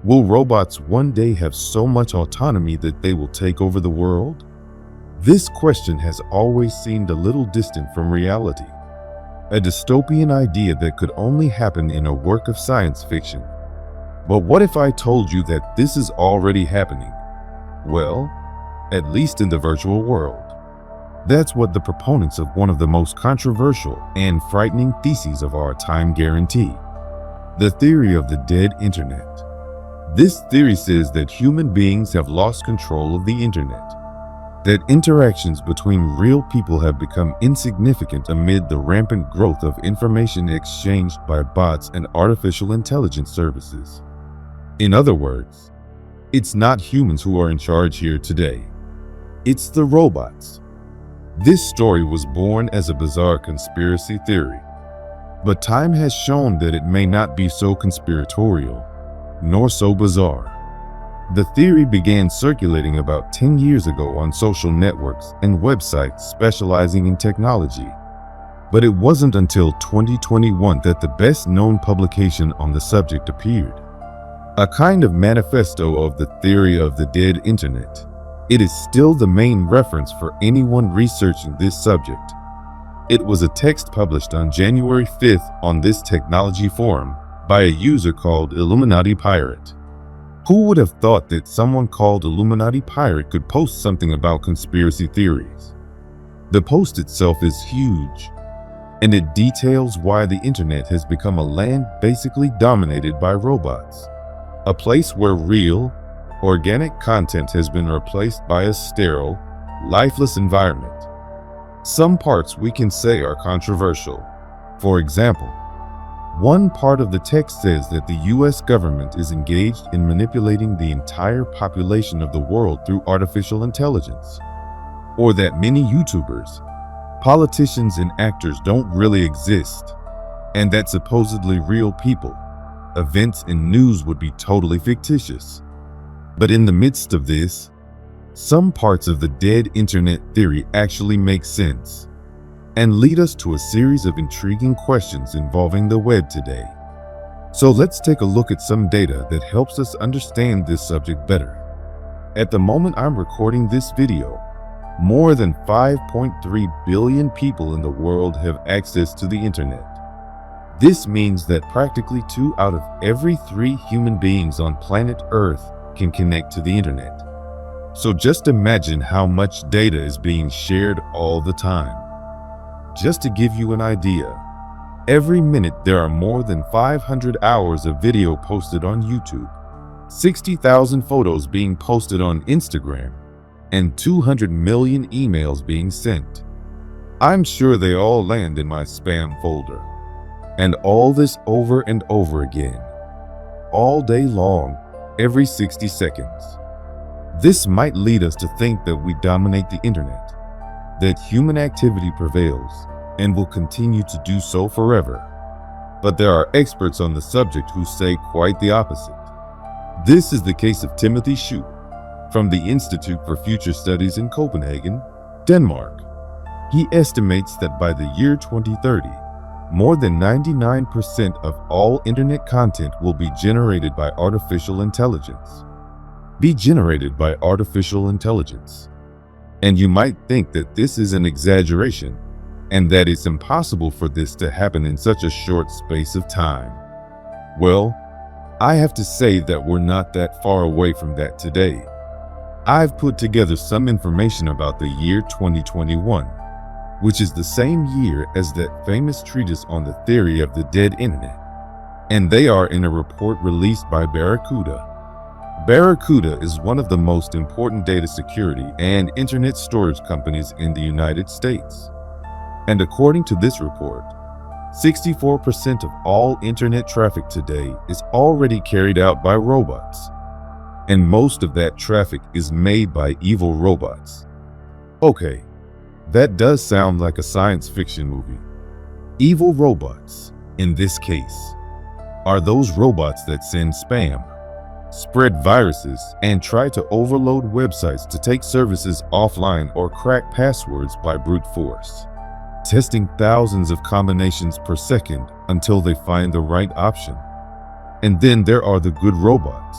Will robots one day have so much autonomy that they will take over the world? This question has always seemed a little distant from reality, a dystopian idea that could only happen in a work of science fiction. But what if I told you that this is already happening? Well, at least in the virtual world. That's what the proponents of one of the most controversial and frightening theses of our time guarantee: the theory of the dead internet. This theory says that human beings have lost control of the internet, that interactions between real people have become insignificant amid the rampant growth of information exchanged by bots and artificial intelligence services. In other words, it's not humans who are in charge here today. It's the robots. This story was born as a bizarre conspiracy theory, but time has shown that it may not be so conspiratorial, nor so bizarre. The theory began circulating about 10 years ago on social networks and websites specializing in technology. But it wasn't until 2021 that the best-known publication on the subject appeared. A kind of manifesto of the theory of the dead internet. It is still the main reference for anyone researching this subject. It was a text published on January 5th on this technology forum by a user called Illuminati Pirate. Who would have thought that someone called Illuminati Pirate could post something about conspiracy theories? The post itself is huge, and it details why the internet has become a land basically dominated by robots, a place where real, organic content has been replaced by a sterile, lifeless environment. Some parts we can say are controversial. For example, one part of the text says that the US government is engaged in manipulating the entire population of the world through artificial intelligence, or that many YouTubers, politicians, and actors don't really exist, and that supposedly real people, events, and news would be totally fictitious. But in the midst of this, some parts of the dead internet theory actually make sense and lead us to a series of intriguing questions involving the web today. So let's take a look at some data that helps us understand this subject better. At the moment I'm recording this video, more than 5.3 billion people in the world have access to the internet. This means that practically 2 out of every 3 human beings on planet Earth can connect to the internet. So just imagine how much data is being shared all the time. Just to give you an idea, every minute there are more than 500 hours of video posted on YouTube, 60,000 photos being posted on Instagram, and 200 million emails being sent. I'm sure they all land in my spam folder. And all this over and over again, all day long, every 60 seconds. This might lead us to think that we dominate the internet, that human activity prevails and will continue to do so forever. But there are experts on the subject who say quite the opposite. This is the case of Timothy Shute from the Institute for Future Studies in Copenhagen, Denmark. He estimates that by the year 2030, more than 99% of all internet content will be generated by artificial intelligence. And you might think that this is an exaggeration and that it's impossible for this to happen in such a short space of time. Well, I have to say that we're not that far away from that today. I've put together some information about the year 2021, which is the same year as that famous treatise on the theory of the dead internet. And they are in a report released by Barracuda. Barracuda is one of the most important data security and internet storage companies in the United States. And according to this report, 64% of all internet traffic today is already carried out by robots. And most of that traffic is made by evil robots. Okay, that does sound like a science fiction movie. Evil robots, in this case, are those robots that send spam, spread viruses, and try to overload websites to take services offline or crack passwords by brute force, testing thousands of combinations per second until they find the right option. And then there are the good robots,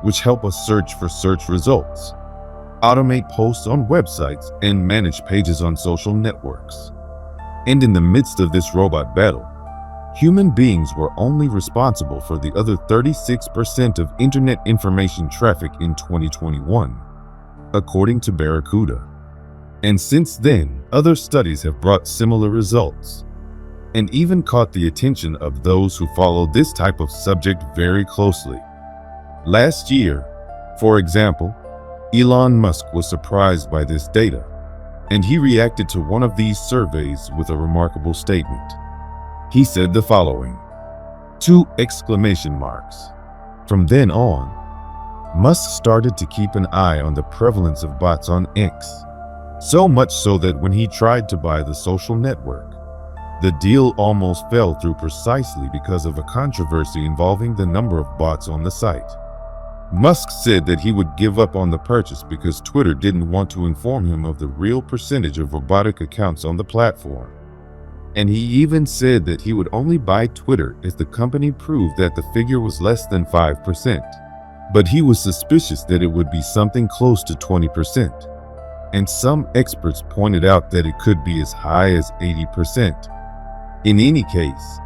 which help us search for search results, automate posts on websites, and manage pages on social networks. And in the midst of this robot battle, human beings were only responsible for the other 36% of internet information traffic in 2021, according to Barracuda. And since then, other studies have brought similar results, and even caught the attention of those who follow this type of subject very closely. Last year, for example, Elon Musk was surprised by this data, and he reacted to one of these surveys with a remarkable statement. He said the following: 2 exclamation marks. From then on, Musk started to keep an eye on the prevalence of bots on X, so much so that when he tried to buy the social network, the deal almost fell through precisely because of a controversy involving the number of bots on the site. Musk said that he would give up on the purchase because Twitter didn't want to inform him of the real percentage of robotic accounts on the platform. And he even said that he would only buy Twitter if the company proved that the figure was less than 5%. But he was suspicious that it would be something close to 20%. And some experts pointed out that it could be as high as 80%. In any case,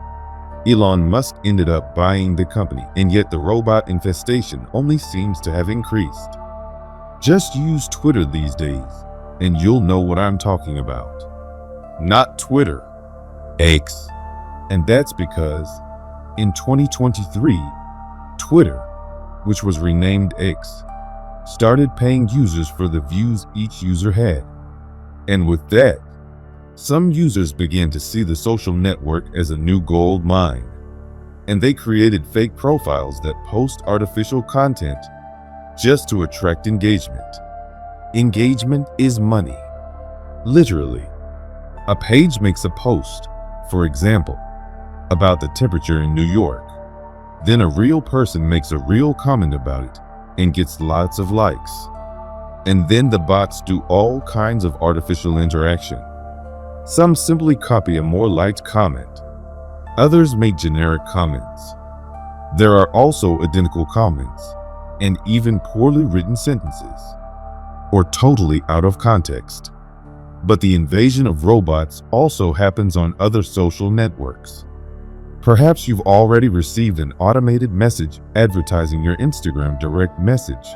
Elon Musk ended up buying the company, and yet the robot infestation only seems to have increased. Just use Twitter these days, and you'll know what I'm talking about. Not Twitter, X. And that's because in 2023, Twitter, which was renamed X, started paying users for the views each user had. And with that, some users began to see the social network as a new gold mine, and they created fake profiles that post artificial content just to attract engagement. Engagement is money. Literally, a page makes a post, for example, about the temperature in New York. Then a real person makes a real comment about it and gets lots of likes. And then the bots do all kinds of artificial interaction. Some simply copy a more liked comment. Others make generic comments. There are also identical comments, and even poorly written sentences, or totally out of context. But the invasion of robots also happens on other social networks. Perhaps you've already received an automated message advertising your Instagram direct message,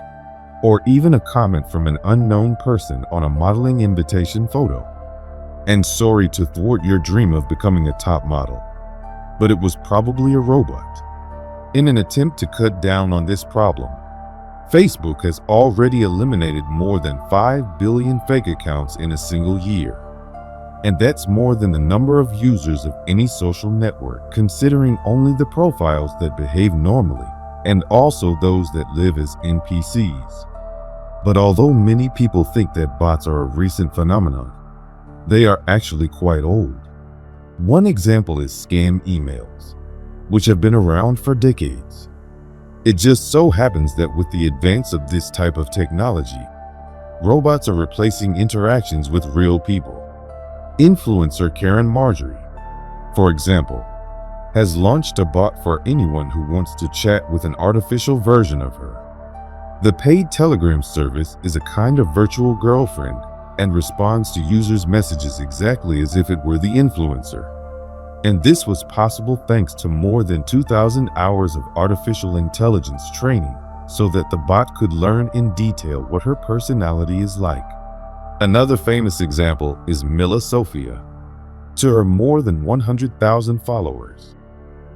or even a comment from an unknown person on a modeling invitation photo. And sorry to thwart your dream of becoming a top model, but it was probably a robot. In an attempt to cut down on this problem, Facebook has already eliminated more than 5 billion fake accounts in a single year. And that's more than the number of users of any social network, considering only the profiles that behave normally, and also those that live as NPCs. But although many people think that bots are a recent phenomenon, they are actually quite old. One example is scam emails, which have been around for decades. It just so happens that with the advance of this type of technology, robots are replacing interactions with real people. Influencer Karen Marjorie, for example, has launched a bot for anyone who wants to chat with an artificial version of her. The paid Telegram service is a kind of virtual girlfriend and responds to users' messages exactly as if it were the influencer. And this was possible thanks to more than 2,000 hours of artificial intelligence training so that the bot could learn in detail what her personality is like. Another famous example is Mila Sofia. To her more than 100,000 followers,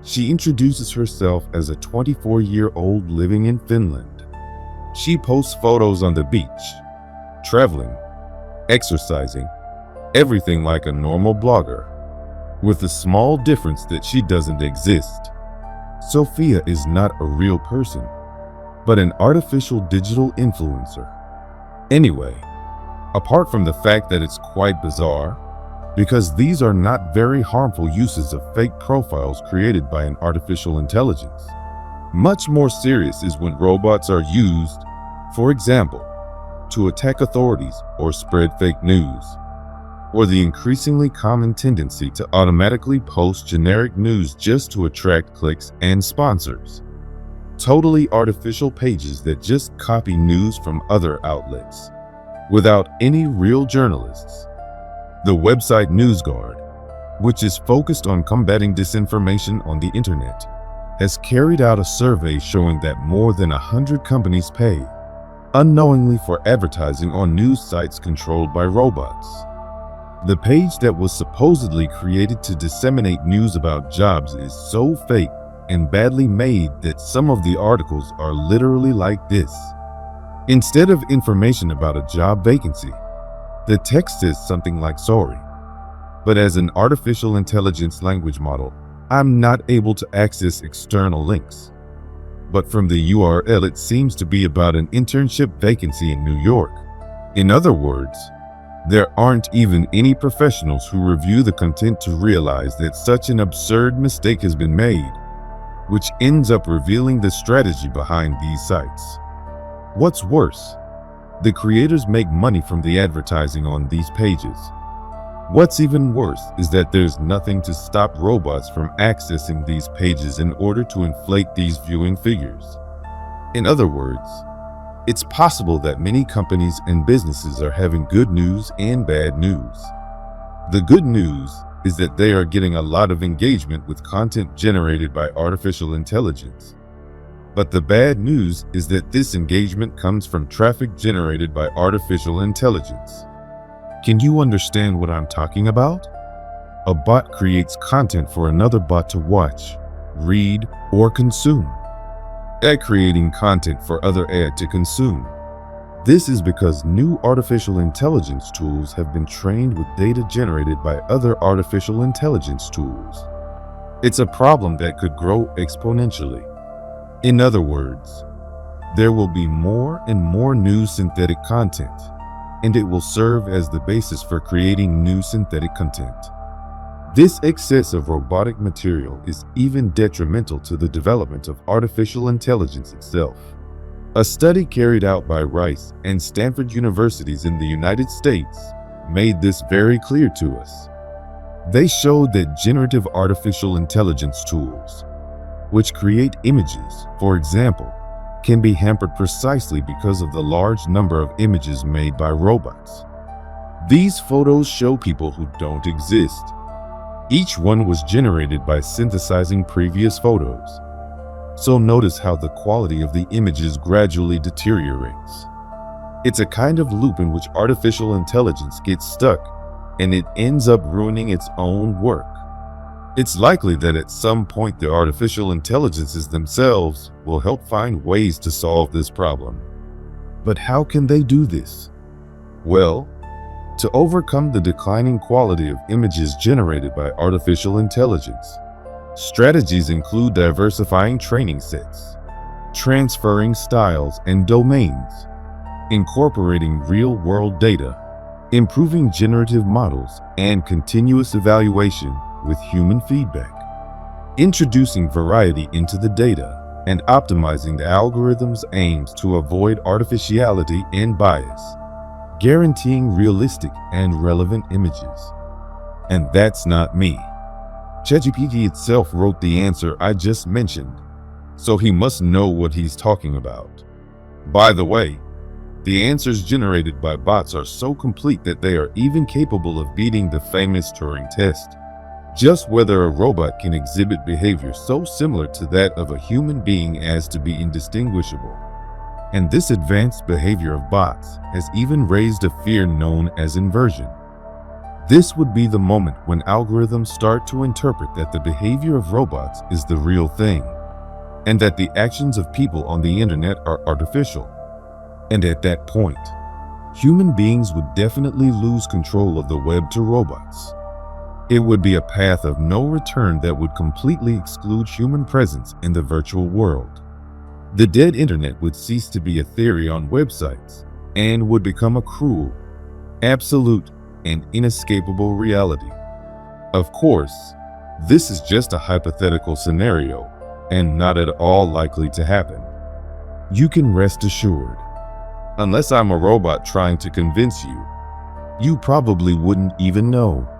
she introduces herself as a 24-year-old living in Finland. She posts photos on the beach, traveling, exercising, everything like a normal blogger, with the small difference that she doesn't exist. Sophia is not a real person, but an artificial digital influencer. Anyway, apart from the fact that it's quite bizarre, because these are not very harmful uses of fake profiles created by an artificial intelligence. Much more serious is when robots are used, for example, to attack authorities or spread fake news, or the increasingly common tendency to automatically post generic news just to attract clicks and sponsors. Totally artificial pages that just copy news from other outlets, without any real journalists. The website NewsGuard, which is focused on combating disinformation on the internet, has carried out a survey showing that more than 100 companies pay unknowingly for advertising on news sites controlled by robots. The page that was supposedly created to disseminate news about jobs is so fake and badly made that some of the articles are literally like this. Instead of information about a job vacancy, the text says something like "sorry, but as an artificial intelligence language model, I'm not able to access external links." But from the URL, it seems to be about an internship vacancy in New York. In other words, there aren't even any professionals who review the content to realize that such an absurd mistake has been made, which ends up revealing the strategy behind these sites. What's worse, the creators make money from the advertising on these pages. What's even worse is that there's nothing to stop robots from accessing these pages in order to inflate these viewing figures. In other words, it's possible that many companies and businesses are having good news and bad news. The good news is that they are getting a lot of engagement with content generated by artificial intelligence. But the bad news is that this engagement comes from traffic generated by artificial intelligence. Can you understand what I'm talking about? A bot creates content for another bot to watch, read, or consume. Ad creating content for other ad to consume. This is because new artificial intelligence tools have been trained with data generated by other artificial intelligence tools. It's a problem that could grow exponentially. In other words, there will be more and more new synthetic content, and it will serve as the basis for creating new synthetic content. This excess of robotic material is even detrimental to the development of artificial intelligence itself. A study carried out by Rice and Stanford universities in the United States made this very clear to us. They showed that generative artificial intelligence tools, which create images, for example, can be hampered precisely because of the large number of images made by robots. These photos show people who don't exist. Each one was generated by synthesizing previous photos. So notice how the quality of the images gradually deteriorates. It's a kind of loop in which artificial intelligence gets stuck, and it ends up ruining its own work. It's likely that at some point the artificial intelligences themselves will help find ways to solve this problem. But how can they do this? Well, to overcome the declining quality of images generated by artificial intelligence, strategies include diversifying training sets, transferring styles and domains, incorporating real-world data, improving generative models, and continuous evaluation with human feedback, introducing variety into the data, and optimizing the algorithm's aims to avoid artificiality and bias, guaranteeing realistic and relevant images. And that's not me. ChatGPT itself wrote the answer I just mentioned, so he must know what he's talking about. By the way, the answers generated by bots are so complete that they are even capable of beating the famous Turing test. Just whether a robot can exhibit behavior so similar to that of a human being as to be indistinguishable. And this advanced behavior of bots has even raised a fear known as inversion. This would be the moment when algorithms start to interpret that the behavior of robots is the real thing, and that the actions of people on the internet are artificial. And at that point, human beings would definitely lose control of the web to robots. It would be a path of no return that would completely exclude human presence in the virtual world. The dead internet would cease to be a theory on websites and would become a cruel, absolute, and inescapable reality. Of course, this is just a hypothetical scenario and not at all likely to happen. You can rest assured, unless I'm a robot trying to convince you, You probably wouldn't even know.